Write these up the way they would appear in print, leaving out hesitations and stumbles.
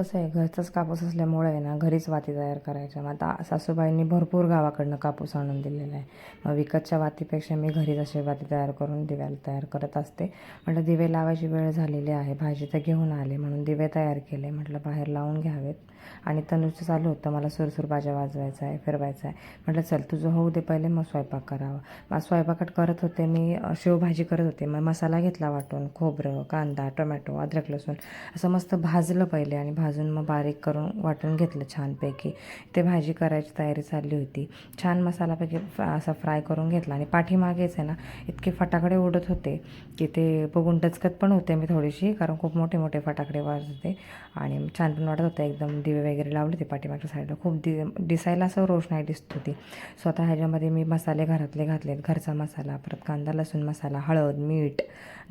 कसं आहे, घरचाच कापूस असल्यामुळे आहे ना, घरीच वाती तयार करायच्या. मग आता सासूबाईंनी भरपूर गावाकडनं कापूस आणून दिलेला आहे. मग विकतच्या वातीपेक्षा मी घरीच असे वाती तयार करून दिव्याला तयार करत असते. म्हटलं दिवे लावायची वेळ झालेली आहे, भाजी तर घेऊन आले म्हणून दिवे तयार केले. म्हटलं बाहेर लावून घ्यावेत. आणि तनुचं चालू होतं मला सुरसुर बाजा वाजवायचा आहे, फिरवायचा आहे. म्हटलं चल तुझं होऊ दे पहिले, मग स्वयंपाक करावा. मग स्वयंपाकात करत होते मी, शेवभाजी करत होते. मग मसाला घेतला वाटून, खोबरं, कांदा, टोमॅटो, अद्रक, लसूण असं मस्त भाजलं पहिले आणि भाजून मग बारीक करून वाटून घेतलं छानपैकी. ते भाजी करायची तयारी चालली होती. छान मसालापैकी असा फ्राय करून घेतला आणि पाठीमागेच आहे ना इतके फटाकडे उडत होते की ते बघून डचकत पण होते मी थोडीशी, कारण खूप मोठे मोठे फटाकडे वाजत होते आणि छान पण वाटत होतं. एकदम दिवे वगैरे लावले ते पाठीमागच्या साईडला, खूप दिसायला असं रोषणाई दिसत होती. स्वतः ह्याच्यामध्ये मी मसाले घरातले घातलेत, घरचा मसाला, परत कांदा लसूण मसाला, हळद, मीठ,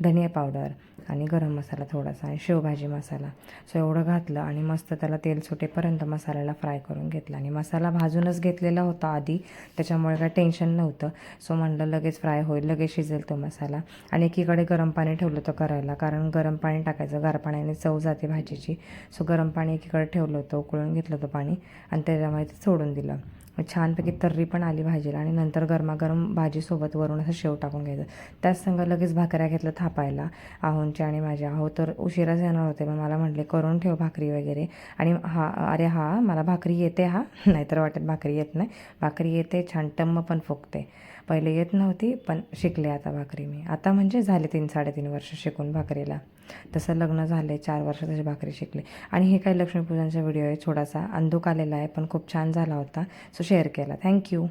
धनिया पावडर आणि गरम मसाला थोडासा आणि शेवभाजी मसाला. सो एवढं घातलं आणि मस्त त्याला तेल सुटेपर्यंत मसाल्याला फ्राय करून घेतला. आणि मसाला भाजूनच घेतलेला होता आधी, त्याच्यामुळे काय टेन्शन नव्हतं. सो म्हणलं लगेच फ्राय होईल, लगेच शिजेल तो मसाला. आणि एकीकडे गरम पाणी ठेवलं होतं करायला, कारण गरम पाणी टाकायचं, गार पाण्याने चव जाते भाजीची. सो गरम पाणी एकीकडे ठेवलं होतं, उकळून घेतलं होतं पाणी आणि त्याच्यामध्ये ते सोडून दिलं. छानपैकी तर्री पण आली भाजीला. आणि नंतर गरमागरम भाजीसोबत वरून असं शेव टाकून घ्यायचं. त्याच संग लगेच भाकऱ्या घेतलं थापायला, आहोंच्या आणि माझ्या. आहो तर उशिराच येणार होते, मग मला म्हटले करून ठेव भाकरी वगैरे. आणि अरे मला भाकरी येते नाहीतर वाटत भाकरी येत नाही. भाकरी येते, छान टम्म पण फुगते. पहिले येत नव्हती पण शिकले आता भाकरी मी. आता म्हणजे झाले 3-3.5 वर्ष शिकून भाकरीला. तसं लग्न झाले 4 वर्ष तशी भाकरी शिकले. आणि हे काही लक्ष्मीपूजनचा व्हिडिओ आहे, थोडासा अंधूक आलेला आहे पण खूप छान झाला होता, सो शेअर केला. थँक्यू.